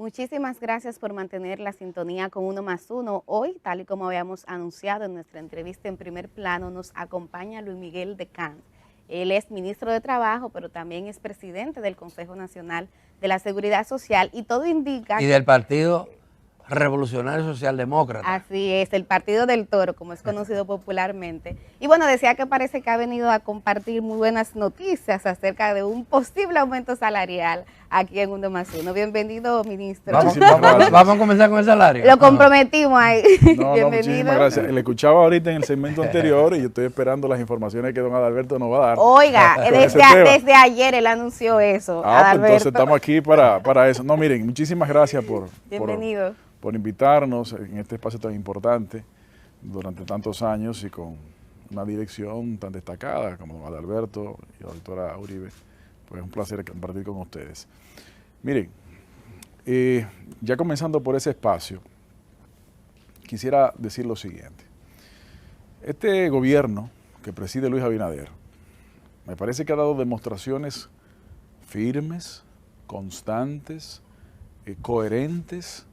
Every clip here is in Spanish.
Muchísimas gracias por mantener la sintonía con Uno más Uno. Hoy, tal y como habíamos anunciado en nuestra entrevista en primer plano, nos acompaña Luis Miguel de Camps. Él es ministro de Trabajo, pero también es presidente del Consejo Nacional de la Seguridad Social y todo indica... Y del Partido Revolucionario Socialdemócrata. Así es, el Partido del Toro, como es conocido popularmente. Y bueno, decía que parece que ha venido a compartir muy buenas noticias acerca de un posible aumento salarial aquí en Uno más Uno. Bienvenido, ministro. Vamos a comenzar con el salario. Lo comprometimos ahí. No, muchísimas gracias. Le escuchaba ahorita en el segmento anterior y yo estoy esperando las informaciones que don Adalberto nos va a dar. Oiga, desde ayer él anunció eso. Pues entonces estamos aquí para eso. No, miren, muchísimas gracias Bienvenido. por invitarnos en este espacio tan importante durante tantos años y con una dirección tan destacada como don Adalberto y la doctora Uribe. Pues es un placer compartir con ustedes. Miren, ya comenzando por ese espacio, quisiera decir lo siguiente. Este gobierno que preside Luis Abinader, me parece que ha dado demostraciones firmes, constantes, coherentes,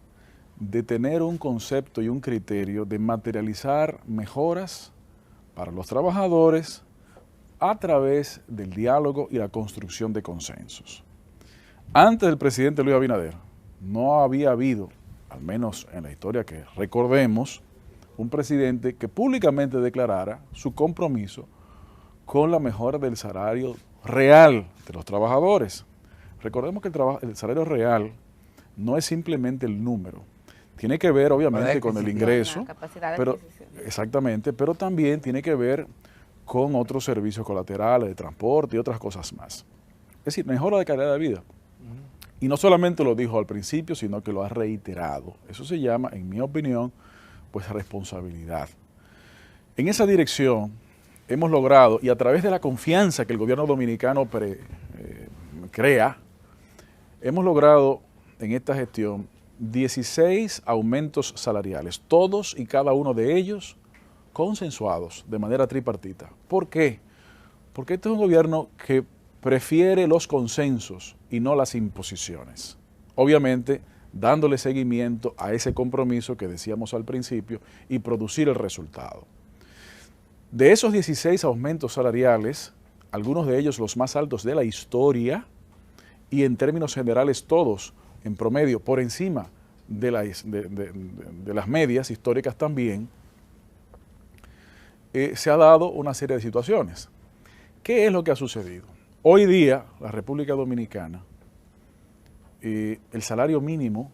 de tener un concepto y un criterio de materializar mejoras para los trabajadores a través del diálogo y la construcción de consensos. Antes del presidente Luis Abinader, no había habido, al menos en la historia que recordemos, un presidente que públicamente declarara su compromiso con la mejora del salario real de los trabajadores. Recordemos que el salario real no es simplemente el número, tiene que ver obviamente con el ingreso, exactamente, pero también tiene que ver con otros servicios colaterales de transporte y otras cosas más. Es decir, mejora de calidad de vida. Y no solamente lo dijo al principio, sino que lo ha reiterado. Eso se llama, en mi opinión, pues responsabilidad. En esa dirección hemos logrado, y a través de la confianza que el gobierno dominicano crea, hemos logrado en esta gestión 16 aumentos salariales, todos y cada uno de ellos consensuados de manera tripartita. ¿Por qué? Porque este es un gobierno que prefiere los consensos y no las imposiciones. Obviamente, dándole seguimiento a ese compromiso que decíamos al principio y producir el resultado. De esos 16 aumentos salariales, algunos de ellos los más altos de la historia y en términos generales todos en promedio por encima de las medias históricas también, se ha dado una serie de situaciones. ¿Qué es lo que ha sucedido? Hoy día, la República Dominicana, el salario mínimo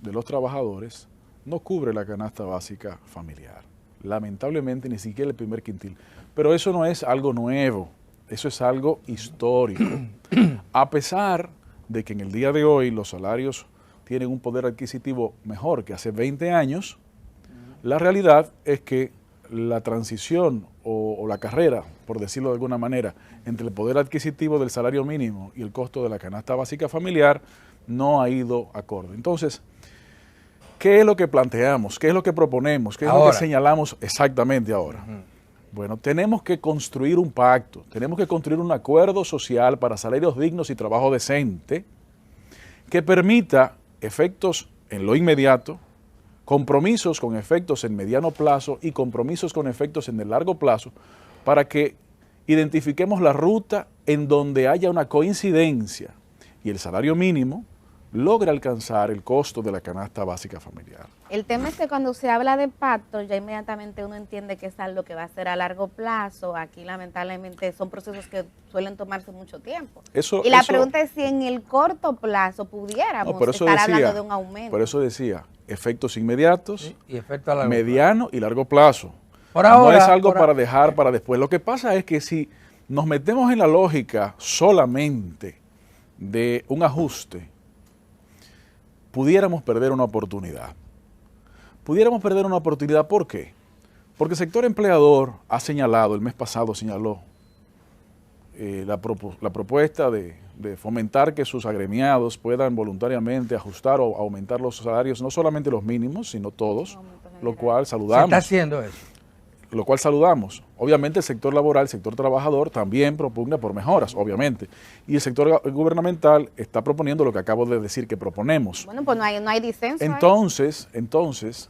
de los trabajadores no cubre la canasta básica familiar. Lamentablemente, ni siquiera el primer quintil. Pero eso no es algo nuevo, eso es algo histórico. A pesar de que en el día de hoy los salarios tienen un poder adquisitivo mejor que hace 20 años, la realidad es que la transición o la carrera, por decirlo de alguna manera, entre el poder adquisitivo del salario mínimo y el costo de la canasta básica familiar no ha ido acorde. Entonces, ¿qué es lo que planteamos? ¿Qué es lo que proponemos? ¿Qué es lo que señalamos exactamente ahora? Bueno, tenemos que construir un pacto, tenemos que construir un acuerdo social para salarios dignos y trabajo decente que permita efectos en lo inmediato, compromisos con efectos en mediano plazo y compromisos con efectos en el largo plazo para que identifiquemos la ruta en donde haya una coincidencia y el salario mínimo logre alcanzar el costo de la canasta básica familiar. El tema es que cuando se habla de pacto, ya inmediatamente uno entiende que es algo que va a ser a largo plazo. Aquí lamentablemente son procesos que suelen tomarse mucho tiempo. Y la pregunta es si en el corto plazo pudiéramos estar hablando de un aumento. Por eso decía, efectos inmediatos, y efectos a largo mediano plazo. Y largo plazo. Por ahora, no es algo para dejar para después. Lo que pasa es que si nos metemos en la lógica solamente de un ajuste, pudiéramos perder una oportunidad. Pudiéramos perder una oportunidad, ¿por qué? Porque el sector empleador ha señalado, el mes pasado señaló, la propuesta de fomentar que sus agremiados puedan voluntariamente ajustar o aumentar los salarios, no solamente los mínimos, sino todos, lo cual saludamos. ¿Se está haciendo eso? lo cual saludamos. Obviamente el sector laboral, el sector trabajador también propugna por mejoras, obviamente. Y el sector gubernamental está proponiendo lo que acabo de decir que proponemos. Bueno, pues no hay disenso. Entonces,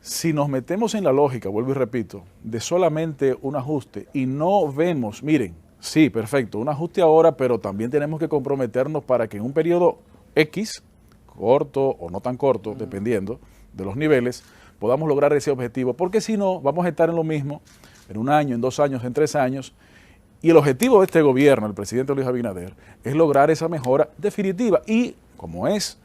si nos metemos en la lógica, vuelvo y repito, de solamente un ajuste y no vemos, miren, sí, perfecto, un ajuste ahora, pero también tenemos que comprometernos para que en un periodo X, corto o no tan corto, dependiendo de los niveles, podamos lograr ese objetivo, porque si no, vamos a estar en lo mismo en 1 año, en 2 años, en 3 años, y el objetivo de este gobierno, el presidente Luis Abinader, es lograr esa mejora definitiva, y como es,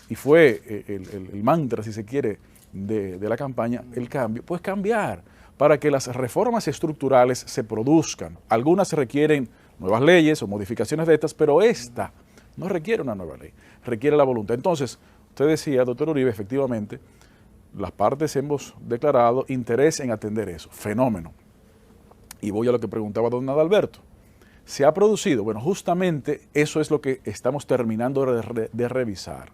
y fue el mantra, si se quiere, de la campaña, el cambio, pues cambiar, para que las reformas estructurales se produzcan. Algunas requieren nuevas leyes o modificaciones de estas, pero esta no requiere una nueva ley, requiere la voluntad. Entonces, usted decía, doctor Uribe, efectivamente, las partes hemos declarado interés en atender eso, fenómeno. Y voy a lo que preguntaba don Adalberto. ¿Se ha producido? Bueno, justamente eso es lo que estamos terminando de revisar.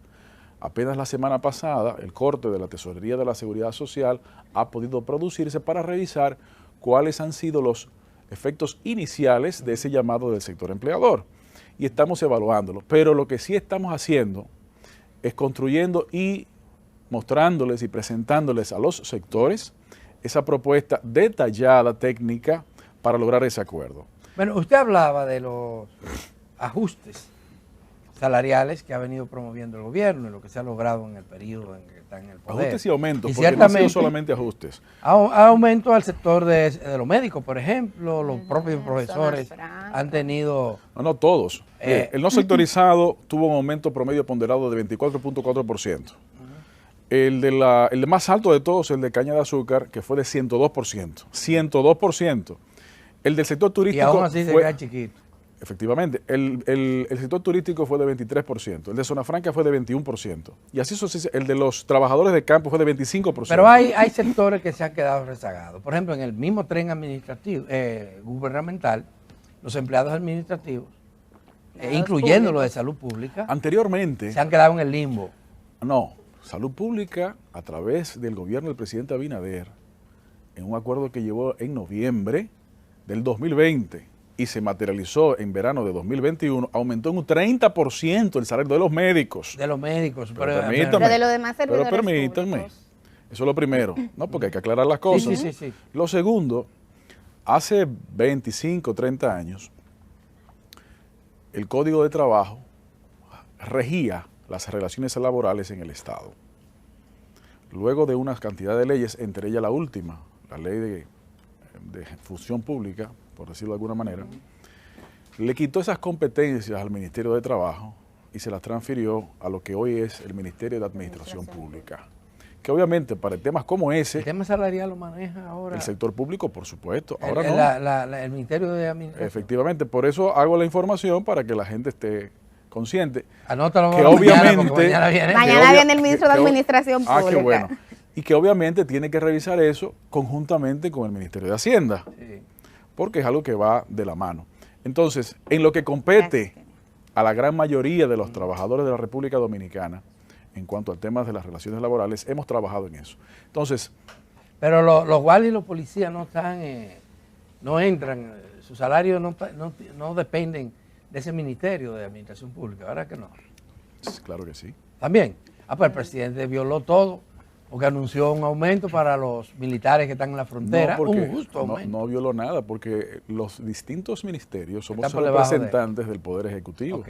Apenas la semana pasada, el corte de la Tesorería de la Seguridad Social ha podido producirse para revisar cuáles han sido los efectos iniciales de ese llamado del sector empleador. Y estamos evaluándolo. Pero lo que sí estamos haciendo es construyendo y mostrándoles y presentándoles a los sectores esa propuesta detallada, técnica, para lograr ese acuerdo. Bueno, usted hablaba de los ajustes salariales que ha venido promoviendo el gobierno y lo que se ha logrado en el periodo en que está en el poder. Ajustes y aumentos, y porque no han sido solamente ajustes. Aumento al sector de los médicos, por ejemplo, los propios profesores han tenido... No todos. El no sectorizado tuvo un aumento promedio ponderado de 24.4%. El de más alto de todos, el de caña de azúcar, que fue de 102%. 102%. El del sector turístico y aún así se queda chiquito. Efectivamente. El sector turístico fue de 23%. El de Zona Franca fue de 21%. Y así el de los trabajadores de campo fue de 25%. Pero hay sectores que se han quedado rezagados. Por ejemplo, en el mismo tren administrativo, gubernamental, los empleados administrativos, incluyendo los de salud pública, anteriormente se han quedado en el limbo. No. Salud Pública, a través del gobierno del presidente Abinader, en un acuerdo que llevó en noviembre del 2020 y se materializó en verano de 2021, aumentó en un 30% el salario de los médicos. De los médicos. Pero de los demás servidores permítanme. Eso es lo primero, ¿no? Porque hay que aclarar las cosas. Sí. Lo segundo, hace 25, 30 años, el Código de Trabajo regía las relaciones laborales en el Estado. Luego de una cantidad de leyes, entre ellas la última, la ley de función pública, por decirlo de alguna manera, le quitó esas competencias al Ministerio de Trabajo y se las transfirió a lo que hoy es el Ministerio de Administración Pública. Que obviamente para temas como ese... ¿El tema salarial lo maneja ahora? El sector público, por supuesto. Ahora el Ministerio de Administración. Efectivamente, por eso hago la información para que la gente esté consciente. Anótalo que obviamente mañana viene el ministro de Administración Pública. Qué bueno. Y que obviamente tiene que revisar eso conjuntamente con el Ministerio de Hacienda, porque es algo que va de la mano. Entonces, en lo que compete a la gran mayoría de los trabajadores de la República Dominicana, en cuanto al tema de las relaciones laborales, hemos trabajado en eso. Entonces, pero los guardias y los policías no están, no entran, sus salarios no dependen de ese Ministerio de Administración Pública, ¿verdad que no? Claro que sí. También. Pues el presidente violó todo, porque anunció un aumento para los militares que están en la frontera, un justo aumento. No violó nada, porque los distintos ministerios somos representantes del Poder Ejecutivo.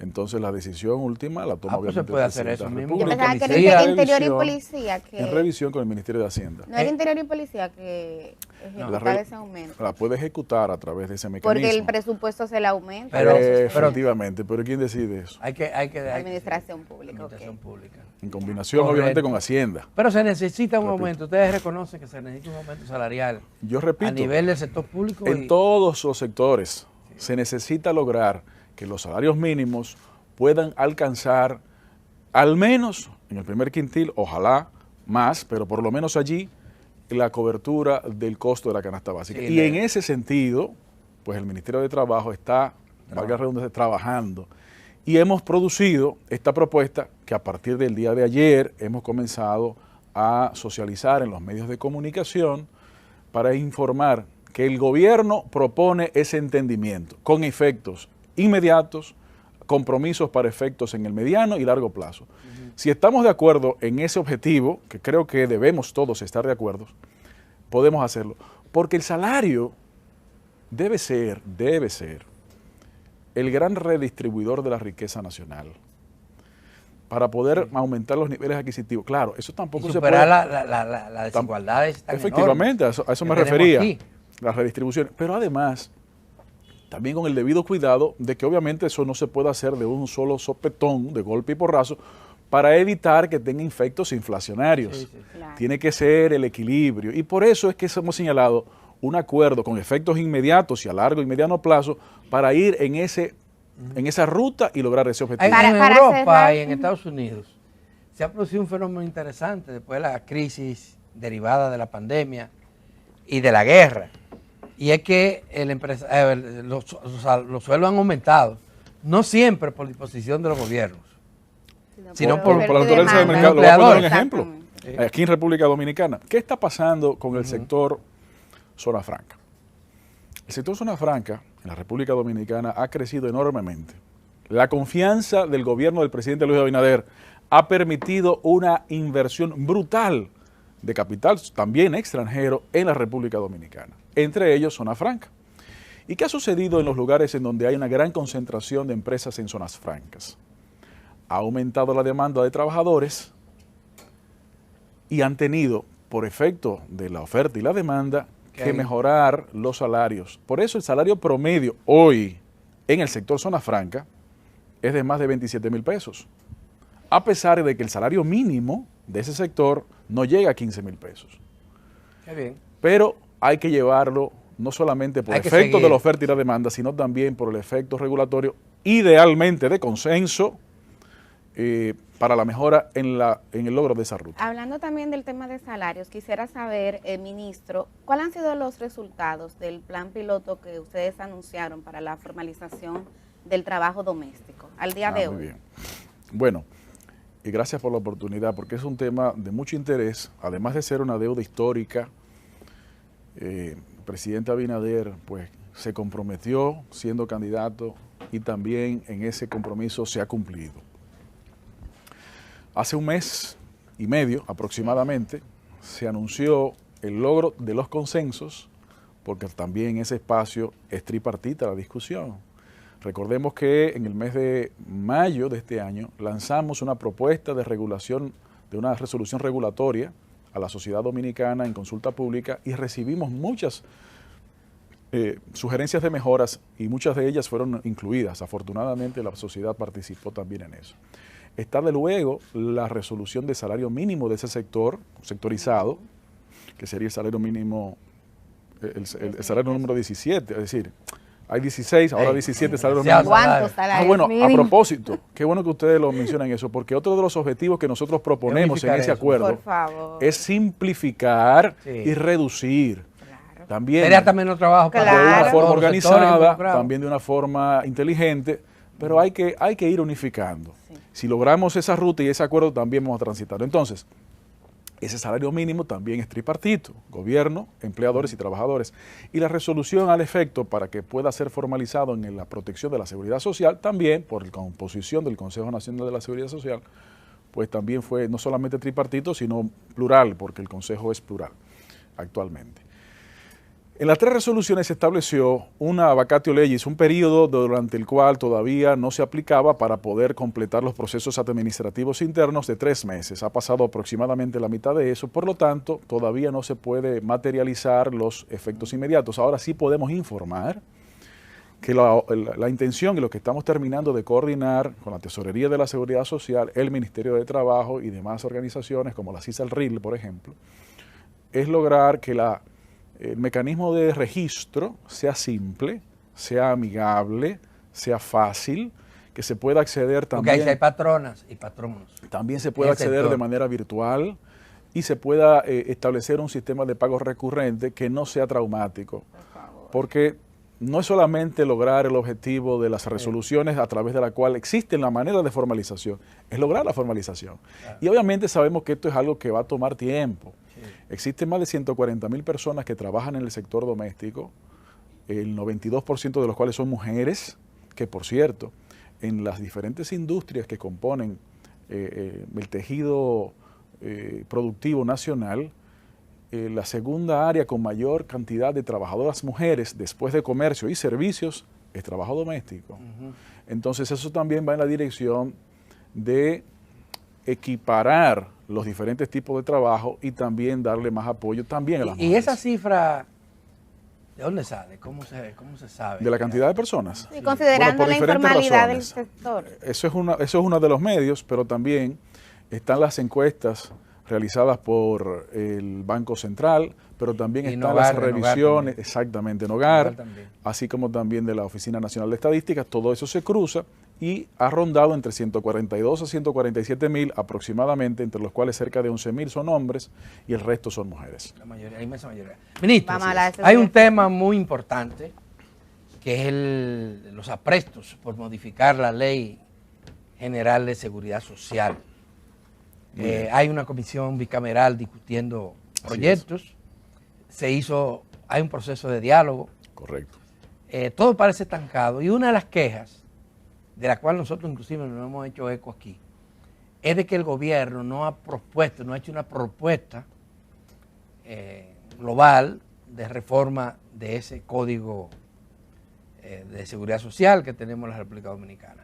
Entonces la decisión última la toma obviamente se puede hacer eso mismo. Yo pensaba que era Interior y Policía que... En revisión con el Ministerio de Hacienda. No era Interior y Policía que ejecutara ese aumento. La puede ejecutar a través de ese mecanismo. Porque el presupuesto se le aumenta. Efectivamente, pero ¿quién decide eso? Administración Pública. En combinación obviamente con Hacienda. Pero se necesita un aumento. Ustedes reconocen que se necesita un aumento salarial. Yo repito. A nivel del sector público. En todos los sectores se necesita lograr que los salarios mínimos puedan alcanzar, al menos en el primer quintil, ojalá más, pero por lo menos allí, la cobertura del costo de la canasta básica. Y en ese sentido, pues el Ministerio de Trabajo está, valga la redundancia, trabajando. Y hemos producido esta propuesta que a partir del día de ayer hemos comenzado a socializar en los medios de comunicación para informar que el gobierno propone ese entendimiento con efectos inmediatos, compromisos para efectos en el mediano y largo plazo. Si estamos de acuerdo en ese objetivo, que creo que debemos todos estar de acuerdo, podemos hacerlo. Porque el salario debe ser el gran redistribuidor de la riqueza nacional para poder aumentar los niveles adquisitivos. Claro, eso tampoco y se puede... la desigualdad es tan efectivamente, enorme a eso me que tenemos refería, aquí. la redistribución. Pero además, también con el debido cuidado de que obviamente eso no se puede hacer de un solo sopetón, de golpe y porrazo, para evitar que tenga efectos inflacionarios. Sí, sí. Claro. Tiene que ser el equilibrio. Y por eso es que hemos señalado un acuerdo con efectos inmediatos y a largo y mediano plazo para ir en esa ruta y lograr ese objetivo. Para En cerrar, Europa y en Estados Unidos se ha producido un fenómeno interesante después de la crisis derivada de la pandemia y de la guerra. Y es que los sueldos han aumentado, no siempre por disposición de los gobiernos, sino por la oferta y naturaleza del demanda. mercado. Le voy a poner un ejemplo. Exactamente. Aquí en República Dominicana, ¿qué está pasando con el sector zona franca? El sector zona franca en la República Dominicana ha crecido enormemente. La confianza del gobierno del presidente Luis Abinader ha permitido una inversión brutal de capital, también extranjero, en la República Dominicana, entre ellos zona franca. ¿Y qué ha sucedido en los lugares en donde hay una gran concentración de empresas en zonas francas? Ha aumentado la demanda de trabajadores y han tenido, por efecto de la oferta y la demanda, que mejorar los salarios. Por eso el salario promedio hoy en el sector zona franca es de más de 27,000 pesos, a pesar de que el salario mínimo de ese sector no llega a 15,000 pesos. Qué bien. Pero hay que llevarlo no solamente por efecto de la oferta y la demanda, sino también por el efecto regulatorio, idealmente de consenso, para la mejora en el logro de esa ruta. Hablando también del tema de salarios, quisiera saber, ministro, ¿cuáles han sido los resultados del plan piloto que ustedes anunciaron para la formalización del trabajo doméstico al día de hoy? Muy bien. Bueno, y gracias por la oportunidad, porque es un tema de mucho interés, además de ser una deuda histórica. El presidente Abinader pues, se comprometió siendo candidato y también en ese compromiso se ha cumplido. Hace un mes y medio aproximadamente se anunció el logro de los consensos, porque también ese espacio es tripartita la discusión. Recordemos que en el mes de mayo de este año lanzamos una propuesta de regulación, de una resolución regulatoria a la sociedad dominicana en consulta pública y recibimos muchas sugerencias de mejoras y muchas de ellas fueron incluidas. Afortunadamente la sociedad participó también en eso. Está de luego la resolución de salario mínimo de ese sector, sectorizado, que sería el salario mínimo, el salario número 17, es decir, hay 16, ahora 17 salarios mínimos. ¿Cuántos salarios Bueno, mínimos? a propósito, qué bueno que ustedes lo mencionan eso, porque otro de los objetivos que nosotros proponemos en ese acuerdo Por favor. es simplificar y reducir. Claro. También Sería también un trabajo Claro. de una Claro. forma todos los sectores organizada, involucrados. también de una forma inteligente, pero hay que ir unificando. Sí. Si logramos esa ruta y ese acuerdo, también vamos a transitar. Entonces, ese salario mínimo también es tripartito, gobierno, empleadores y trabajadores. Y la resolución al efecto para que pueda ser formalizado en la protección de la seguridad social, también por la composición del Consejo Nacional de la Seguridad Social, pues también fue no solamente tripartito, sino plural, porque el Consejo es plural actualmente. En las tres resoluciones se estableció una vacatio legis, un periodo durante el cual todavía no se aplicaba para poder completar los procesos administrativos internos de 3 meses. Ha pasado aproximadamente la mitad de eso, por lo tanto, todavía no se puede materializar los efectos inmediatos. Ahora sí podemos informar que la intención y lo que estamos terminando de coordinar con la Tesorería de la Seguridad Social, el Ministerio de Trabajo y demás organizaciones como la CISALRIL, por ejemplo, es lograr que el mecanismo de registro sea simple, sea amigable, sea fácil, que se pueda acceder también. Porque ahí hay patronas y patronos. También se puede acceder de manera virtual y se pueda establecer un sistema de pago recurrente que no sea traumático. Porque no es solamente lograr el objetivo de las resoluciones a través de la cual existe la manera de formalización, es lograr la formalización. Claro. Y obviamente sabemos que esto es algo que va a tomar tiempo. Existen más de 140.000 personas que trabajan en el sector doméstico, el 92% de los cuales son mujeres, que por cierto, en las diferentes industrias que componen el tejido productivo nacional, la segunda área con mayor cantidad de trabajadoras mujeres después de comercio y servicios es trabajo doméstico. Entonces eso también va en la dirección de equiparar los diferentes tipos de trabajo y también darle más apoyo también a las mujeres. ¿Y esa cifra de dónde sale? ¿Cómo se sabe? ¿De la cantidad de personas? Sí, considerando la informalidad del sector. Eso es uno de los medios, pero también están las encuestas realizadas por el Banco Central, pero también están las revisiones, exactamente, en Hogar, así como también de la Oficina Nacional de Estadística. Todo eso se cruza y ha rondado entre 142 a 147 mil aproximadamente, entre los cuales cerca de 11 mil son hombres y el resto son mujeres. La mayoría, la inmensa mayoría. Ministro, Vamos hay un tema muy importante que es los aprestos por modificar la Ley General de Seguridad Social. Hay una comisión bicameral discutiendo proyectos, hay un proceso de diálogo. Correcto. Todo parece estancado y una de las quejas, de la cual nosotros inclusive nos hemos hecho eco aquí, es de que el gobierno no ha hecho una propuesta global de reforma de ese código de seguridad social que tenemos en la República Dominicana.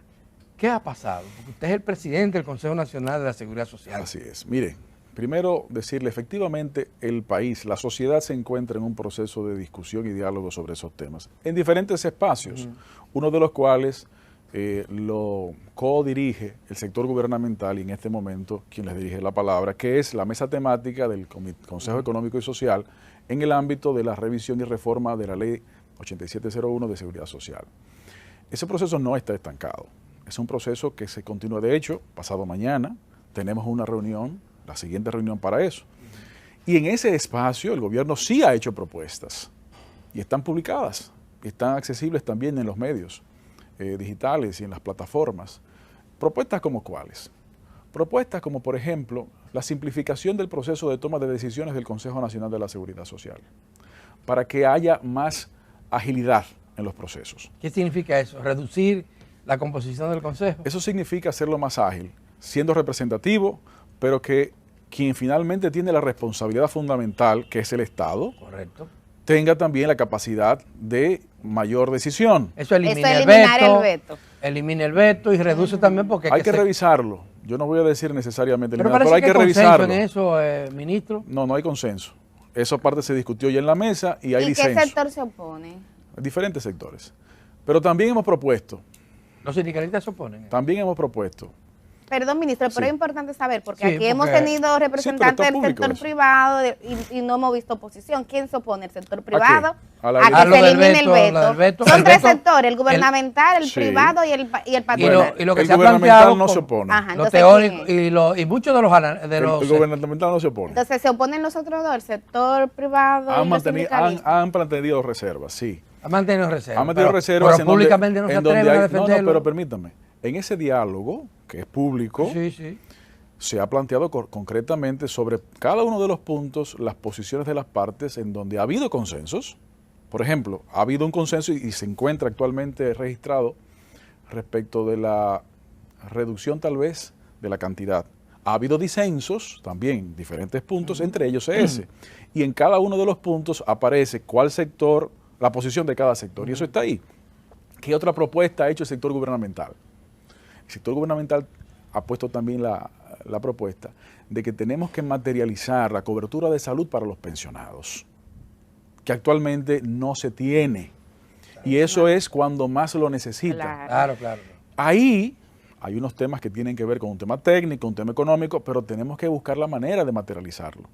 ¿Qué ha pasado? Porque usted es el presidente del Consejo Nacional de la Seguridad Social. Así es. Mire, primero decirle, efectivamente el país, la sociedad se encuentra en un proceso de discusión y diálogo sobre esos temas, en diferentes espacios, uno de los cuales lo co-dirige el sector gubernamental y en este momento quien les dirige la palabra, que es la mesa temática del Consejo Económico y Social en el ámbito de la revisión y reforma de la Ley 8701 de Seguridad Social. Ese proceso no está estancado. Es un proceso que se continúa. De hecho, pasado mañana tenemos una reunión, la siguiente reunión para eso. Y en ese espacio el gobierno sí ha hecho propuestas y están publicadas, están accesibles también en los medios digitales y en las plataformas. Propuestas como cuáles. Propuestas como, por ejemplo, la simplificación del proceso de toma de decisiones del Consejo Nacional de la Seguridad Social, para que haya más agilidad en los procesos. ¿Qué significa eso? ¿Reducir la composición del Consejo? Eso significa hacerlo más ágil, siendo representativo, pero que quien finalmente tiene la responsabilidad fundamental, que es el Estado, correcto, tenga también la capacidad de mayor decisión. Eso elimina el veto. Elimina el veto y reduce también porque... Hay que revisarlo. Yo no voy a decir necesariamente eliminar, pero hay que revisarlo. ¿En eso, ministro? No, no hay consenso. Eso aparte se discutió ya en la mesa y hay disenso. ¿Y qué sector se opone? Diferentes sectores. Pero también hemos propuesto. ¿Los sindicalistas se oponen? También hemos propuesto. Perdón, ministro, pero es importante saber, porque aquí hemos tenido representantes del sector privado y no hemos visto oposición. ¿Quién se opone? ¿El sector privado? A que se elimine el veto. Son tres sectores, el gubernamental, el privado y el patronal. Y lo que el se ha gubernamental no se opone. Ajá, lo teórico y muchos de los... El gubernamental no se opone. Entonces, ¿se oponen los otros dos, el sector privado y los sindicalistas? Han mantenido reservas, sí. Han mantenido reservas. Han mantenido reservas. Pero públicamente no se atreven a defenderlo. No, pero permítame. En ese diálogo, que es público, se ha planteado concretamente sobre cada uno de los puntos las posiciones de las partes en donde ha habido consensos. Por ejemplo, ha habido un consenso y se encuentra actualmente registrado respecto de la reducción tal vez de la cantidad. Ha habido disensos también, diferentes puntos, entre ellos ese. Y en cada uno de los puntos aparece cuál sector, la posición de cada sector. Y eso está ahí. ¿Qué otra propuesta ha hecho el sector gubernamental? El sector gubernamental ha puesto también la propuesta de que tenemos que materializar la cobertura de salud para los pensionados, que actualmente no se tiene. Y eso es cuando más lo necesitan. Claro. Ahí hay unos temas que tienen que ver con un tema técnico, un tema económico, pero tenemos que buscar la manera de materializarlo.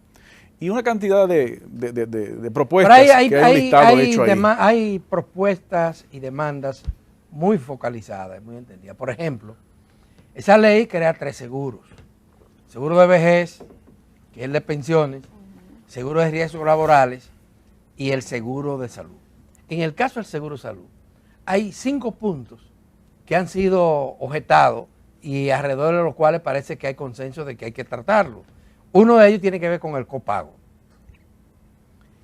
Y una cantidad de propuestas pero hay un listado hecho ahí. Hay propuestas y demandas muy focalizadas, muy entendidas. Por ejemplo, esa ley crea 3 seguros. Seguro de vejez, que es el de pensiones, seguro de riesgos laborales y el seguro de salud. En el caso del seguro de salud, hay 5 puntos que han sido objetados y alrededor de los cuales parece que hay consenso de que hay que tratarlo. Uno de ellos tiene que ver con el copago.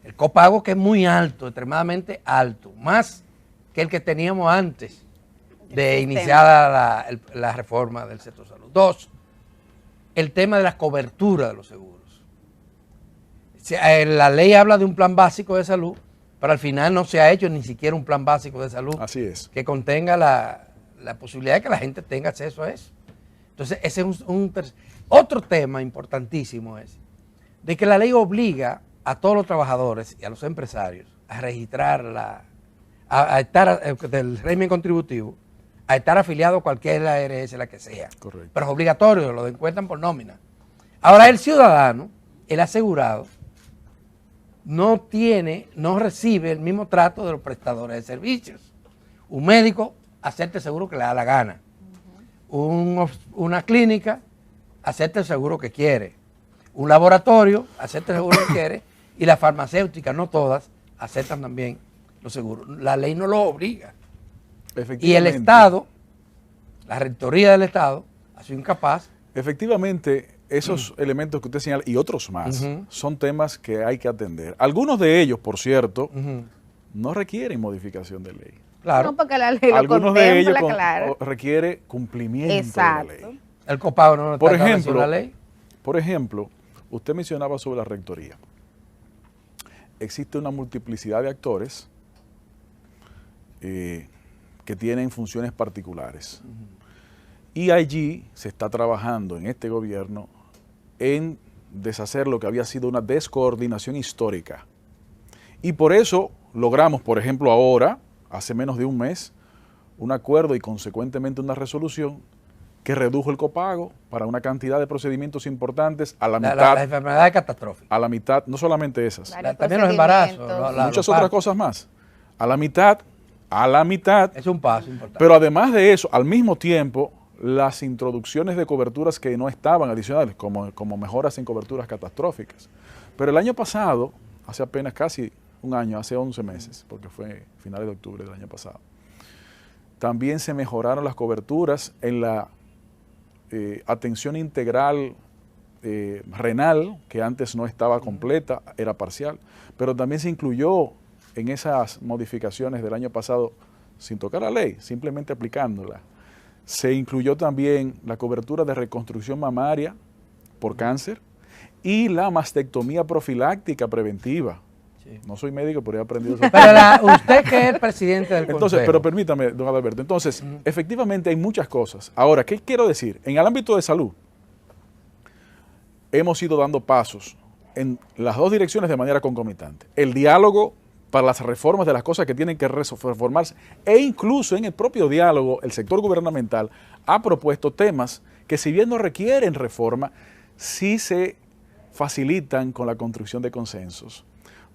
El copago que es muy alto, extremadamente alto, más que el que teníamos antes de iniciada la reforma del sector salud. 2, el tema de la cobertura de los seguros. La ley habla de un plan básico de salud, pero al final no se ha hecho ni siquiera un plan básico de salud. Así es. Que contenga la posibilidad de que la gente tenga acceso a eso. Entonces, ese es otro tema importantísimo, es de que la ley obliga a todos los trabajadores y a los empresarios a registrar a estar del régimen contributivo, a estar afiliado a cualquier ARS, la que sea. Correcto. Pero es obligatorio, lo encuentran por nómina. Ahora, el ciudadano, el asegurado, no recibe el mismo trato de los prestadores de servicios. Un médico acepta el seguro que le da la gana. Una clínica acepta el seguro que quiere. Un laboratorio acepta el seguro que quiere. Y las farmacéuticas, no todas, aceptan también los seguros. La ley no lo obliga. Y el Estado, la rectoría del Estado, ha sido incapaz. Efectivamente, esos elementos que usted señala y otros más son temas que hay que atender. Algunos de ellos, por cierto, no requieren modificación de ley. Claro. No, porque la ley lo Algunos de ellos claro. Requiere cumplimiento Exacto. de la ley. El copago no está establecido en la ley. Por ejemplo, usted mencionaba sobre la rectoría. Existe una multiplicidad de actores que tienen funciones particulares. Y allí se está trabajando en este gobierno en deshacer lo que había sido una descoordinación histórica. Y por eso logramos, por ejemplo, ahora, hace menos de un mes, un acuerdo y consecuentemente una resolución que redujo el copago para una cantidad de procedimientos importantes a la mitad. Las enfermedades catastróficas. A la mitad, no solamente esas. También los embarazos. Muchas otras cosas más. A la mitad. Es un paso importante. Pero además de eso, al mismo tiempo, las introducciones de coberturas que no estaban adicionales, como mejoras en coberturas catastróficas. Pero el año pasado, hace apenas casi un año, hace 11 meses, porque fue finales de octubre del año pasado, también se mejoraron las coberturas en la atención integral renal, que antes no estaba completa, era parcial, pero también se incluyó en esas modificaciones del año pasado, sin tocar la ley, simplemente aplicándola. Se incluyó también la cobertura de reconstrucción mamaria por cáncer y la mastectomía profiláctica preventiva. Sí. No soy médico, pero he aprendido eso. Pero usted que es el presidente del Consejo. Pero permítame, don Adalberto. Entonces, efectivamente hay muchas cosas. Ahora, ¿qué quiero decir? En el ámbito de salud, hemos ido dando pasos en las dos direcciones de manera concomitante. El diálogo para las reformas de las cosas que tienen que reformarse, e incluso en el propio diálogo el sector gubernamental ha propuesto temas que, si bien no requieren reforma, sí se facilitan con la construcción de consensos,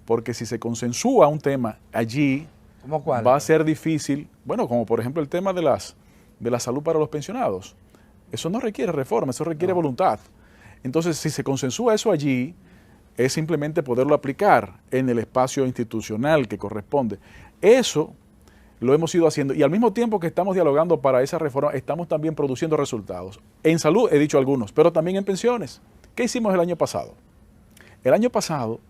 porque si se consensúa un tema allí, ¿cómo cuál? Va a ser difícil, bueno, como por ejemplo el tema de la salud para los pensionados. Eso no requiere reforma, eso requiere voluntad. Entonces, si se consensúa eso allí, es simplemente poderlo aplicar en el espacio institucional que corresponde. Eso lo hemos ido haciendo y al mismo tiempo que estamos dialogando para esa reforma, estamos también produciendo resultados. En salud he dicho algunos, pero también en pensiones. ¿Qué hicimos el año pasado? El año pasado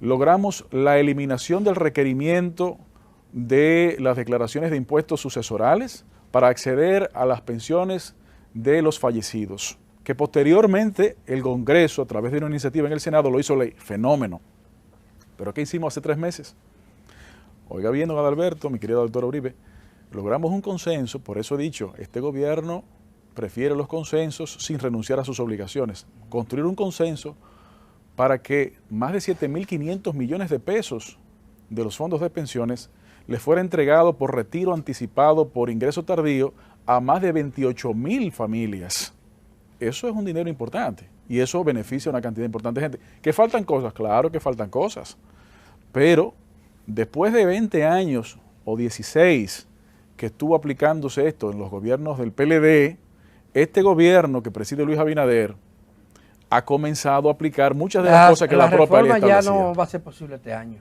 logramos la eliminación del requerimiento de las declaraciones de impuestos sucesorales para acceder a las pensiones de los fallecidos, que posteriormente el Congreso, a través de una iniciativa en el Senado, lo hizo ley. Fenómeno. ¿Pero qué hicimos hace 3 meses? Oiga bien, don Adalberto, mi querida doctora Uribe, logramos un consenso, por eso he dicho, este gobierno prefiere los consensos sin renunciar a sus obligaciones. Construir un consenso para que más de 7.500 millones de pesos de los fondos de pensiones les fuera entregado por retiro anticipado, por ingreso tardío, a más de 28.000 familias. Eso es un dinero importante y eso beneficia a una cantidad importante de gente. ¿Que faltan cosas? Claro que faltan cosas, pero después de 20 años o 16 que estuvo aplicándose esto en los gobiernos del PLD, este gobierno que preside Luis Abinader ha comenzado a aplicar muchas de las cosas que la propia ley establecía. La reforma ya no va a ser posible este año.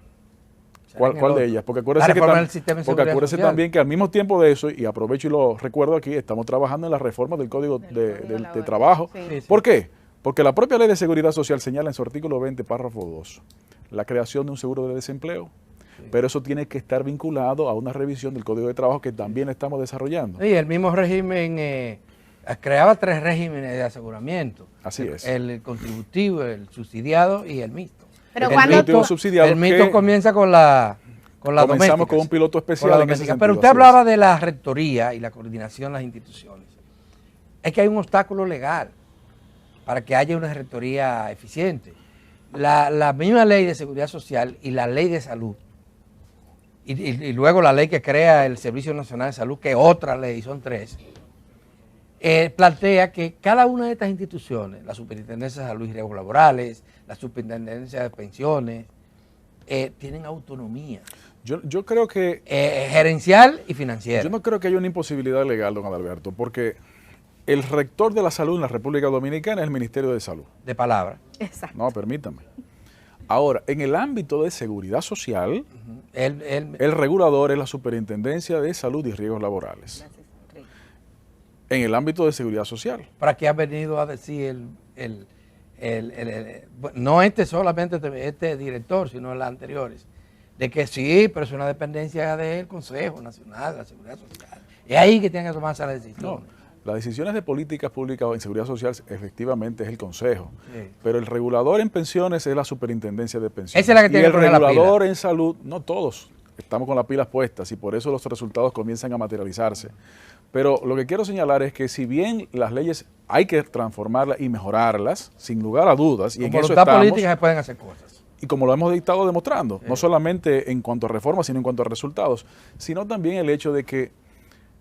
¿Cuál de ellas? Porque acuérdese también que al mismo tiempo de eso, y aprovecho y lo recuerdo aquí, estamos trabajando en la reforma del Código de Trabajo. Sí. ¿Por qué? Porque la propia Ley de Seguridad Social señala en su artículo 20, párrafo 2, la creación de un seguro de desempleo. Sí. Pero eso tiene que estar vinculado a una revisión del Código de Trabajo que también estamos desarrollando. Y el mismo régimen creaba 3 regímenes de aseguramiento. Así es. El contributivo, el subsidiado y el mixto. Pero el mixto comienza con la comenzamos con un piloto especial en ese sentido. Pero usted hablaba de la rectoría y la coordinación de las instituciones. Es que hay un obstáculo legal para que haya una rectoría eficiente. La misma ley de seguridad social y la ley de salud, y luego la ley que crea el Servicio Nacional de Salud, que es otra ley, son 3, plantea que cada una de estas instituciones, la Superintendencia de Salud y Riesgos Laborales, la Superintendencia de Pensiones, tienen autonomía. Yo creo que... gerencial y financiera. Yo no creo que haya una imposibilidad legal, don Adalberto, porque el rector de la salud en la República Dominicana es el Ministerio de Salud. De palabra. Exacto. No, permítame. Ahora, en el ámbito de seguridad social, el regulador es la Superintendencia de Salud y Riesgos Laborales. En el ámbito de seguridad social. ¿Para qué ha venido a decir no solamente este director, sino los anteriores, de que sí, pero es una dependencia del Consejo Nacional de la Seguridad Social? Es ahí que tienen que tomarse las decisiones. No, las decisiones de políticas públicas en seguridad social efectivamente es el Consejo, sí. Pero el regulador en pensiones es la Superintendencia de Pensiones. Esa es la que tiene que poner la pila. Y el regulador en salud, no todos, estamos con las pilas puestas y por eso los resultados comienzan a materializarse. Pero lo que quiero señalar es que si bien las leyes hay que transformarlas y mejorarlas, sin lugar a dudas, y en eso estamos, política se pueden hacer cosas. Y como lo hemos estado demostrando, sí. No solamente en cuanto a reformas, sino en cuanto a resultados, sino también el hecho de que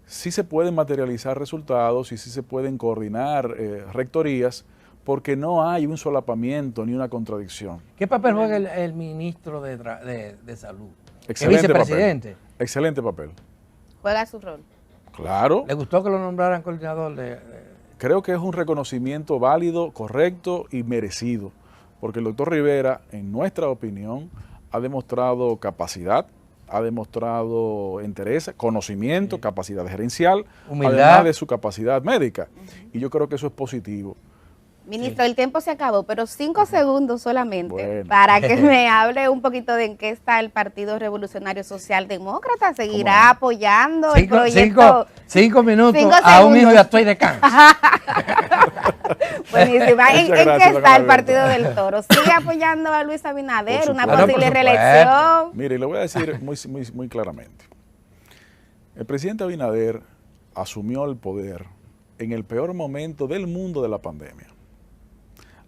sí se pueden materializar resultados y sí se pueden coordinar rectorías, porque no hay un solapamiento ni una contradicción. ¿Qué papel juega el ministro de Salud? Excelente vicepresidente. Papel. Excelente papel. Juega su rol. Claro. ¿Le gustó que lo nombraran coordinador Creo que es un reconocimiento válido, correcto y merecido, porque el doctor Rivera, en nuestra opinión, ha demostrado capacidad, ha demostrado interés, conocimiento, sí. Capacidad gerencial, humildad, además de su capacidad médica. Y yo creo que eso es positivo. Ministro, el tiempo se acabó, pero 5 segundos solamente para que me hable un poquito de en qué está el Partido Revolucionario Socialdemócrata. ¿Seguirá apoyando el proyecto? 5 minutos, a un hijo ya estoy de cáncer. Buenísima. ¿En qué está el Partido del Toro? ¿Sigue apoyando a Luis Abinader, una posible reelección? Mire, le voy a decir muy claramente. El presidente Abinader asumió el poder en el peor momento del mundo de la pandemia.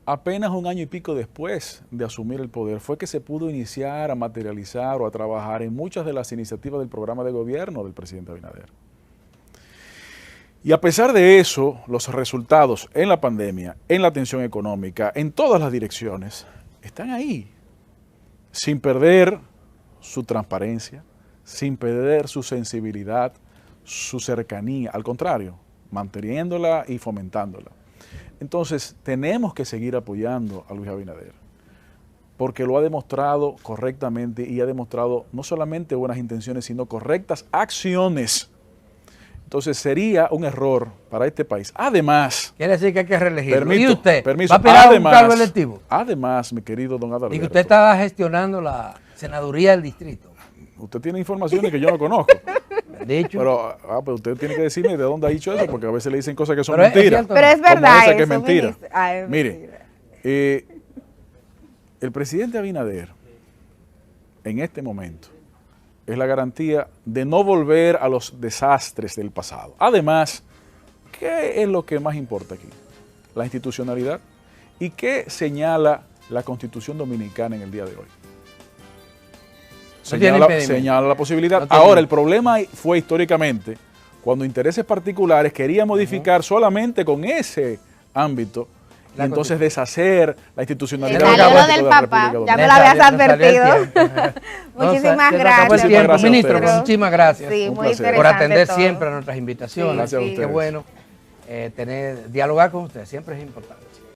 Apenas 1 año y pico después de asumir el poder fue que se pudo iniciar a materializar o a trabajar en muchas de las iniciativas del programa de gobierno del presidente Abinader. Y a pesar de eso, los resultados en la pandemia, en la atención económica, en todas las direcciones, están ahí, sin perder su transparencia, sin perder su sensibilidad, su cercanía, al contrario, manteniéndola y fomentándola. Entonces, tenemos que seguir apoyando a Luis Abinader, porque lo ha demostrado correctamente y ha demostrado no solamente buenas intenciones, sino correctas acciones. Entonces, sería un error para este país. Además... Quiere decir que hay que reelegirlo. Permiso, ¿Y usted? Permiso. ¿Va a aspirar a un cargo electivo? Además, mi querido don Adalberto. Y que usted estaba gestionando la senaduría del distrito. Usted tiene informaciones que yo no conozco. Dicho. Pero pues usted tiene que decirme de dónde ha dicho eso, porque a veces le dicen cosas que son mentiras. Pero es verdad. Como esa que es mentira. Mire, el presidente Abinader, en este momento, es la garantía de no volver a los desastres del pasado. Además, ¿qué es lo que más importa aquí? La institucionalidad. ¿Y qué señala la Constitución Dominicana en el día de hoy? Señala la posibilidad. No Ahora, el problema fue históricamente cuando intereses particulares querían modificar solamente con ese ámbito y entonces deshacer la institucionalidad. Salió del Papa, ya me lo habías advertido. Muchísimas gracias. Ministro, muchísimas gracias por atender todo. Siempre a nuestras invitaciones. Gracias a ustedes. Qué bueno dialogar con usted, siempre es importante.